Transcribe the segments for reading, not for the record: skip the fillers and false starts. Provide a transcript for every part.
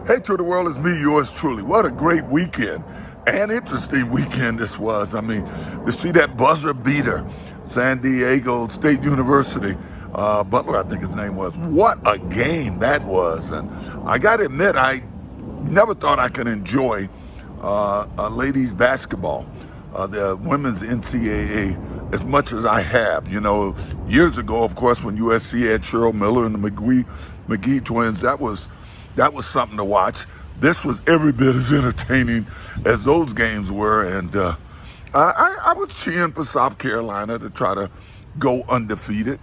Hey to the world, it's me, yours truly. What a great weekend and interesting weekend this was. I mean, to see that buzzer beater, San Diego State University, Butler, I think his name was. What a game that was. And I got to admit, I never thought I could enjoy ladies basketball, the women's NCAA, as much as I have. You know, years ago, of course, when USC had Cheryl Miller and the McGee twins, that was something to watch. This was every bit as entertaining as those games were, and I was cheering for South Carolina to try to go undefeated.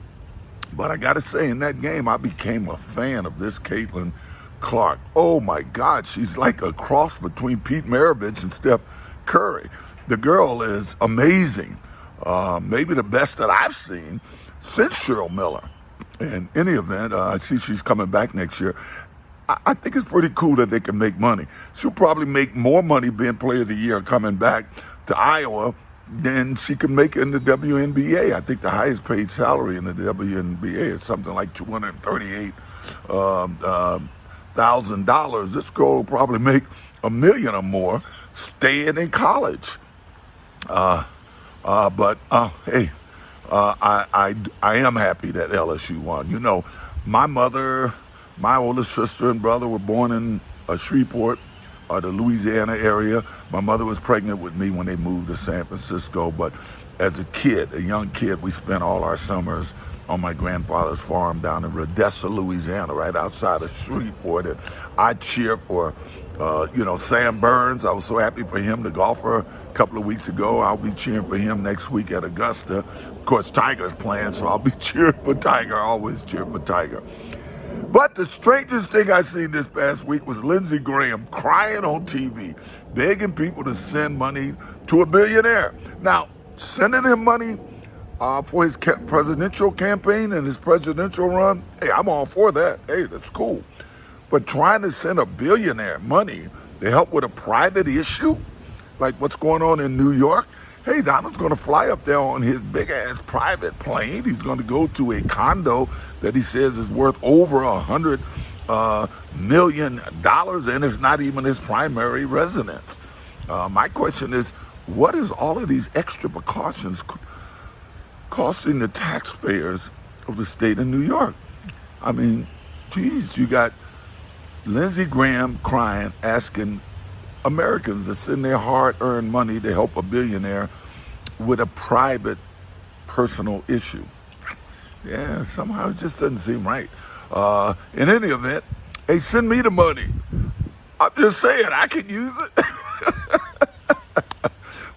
But I got to say, in that game, I became a fan of this Caitlin Clark. Oh my God, she's like a cross between Pete Maravich and Steph Curry. The girl is amazing. Maybe the best that I've seen since Cheryl Miller. In any event, I see she's coming back next year. I think it's pretty cool that they can make money. She'll probably make more money being Player of the Year coming back to Iowa than she can make in the WNBA. I think the highest paid salary in the WNBA is something like $238,000. This girl will probably make $1 million or more staying in college. Hey, I am happy that LSU won. You know, my mother, my oldest sister and brother were born in Shreveport, the Louisiana area. My mother was pregnant with me when they moved to San Francisco. But as a kid, a young kid, we spent all our summers on my grandfather's farm down in Rodessa, Louisiana, right outside of Shreveport. And I cheer for, Sam Burns. I was so happy for him, the golfer, a couple of weeks ago. I'll be cheering for him next week at Augusta. Of course, Tiger's playing, so I'll be cheering for Tiger. I always cheer for Tiger. But the strangest thing I seen this past week was Lindsey Graham crying on TV, begging people to send money to a billionaire. Now, sending him money for his presidential campaign and his presidential run, hey, I'm all for that. Hey, that's cool. But trying to send a billionaire money to help with a private issue, like what's going on in New York, hey, Donald's going to fly up there on his big-ass private plane. He's going to go to a condo that he says is worth over $100 million, and it's not even his primary residence. My question is, what is all of these extra precautions costing the taxpayers of the state of New York? I mean, geez, you got Lindsey Graham crying, asking Americans to send their hard-earned money to help a billionaire with a private, personal issue. Yeah, somehow it just doesn't seem right. In any event, hey, send me the money. I'm just saying, I could use it.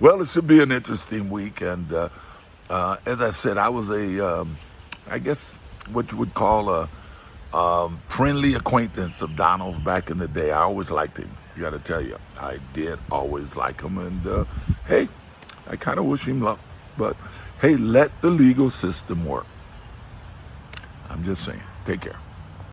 Well, it should be an interesting week. And as I said, I was I guess what you would call a friendly acquaintance of Donald's back in the day. I always liked him. You got to tell you, I did always like him. And hey, I kind of wish him luck. But hey, let the legal system work. I'm just saying. Take care.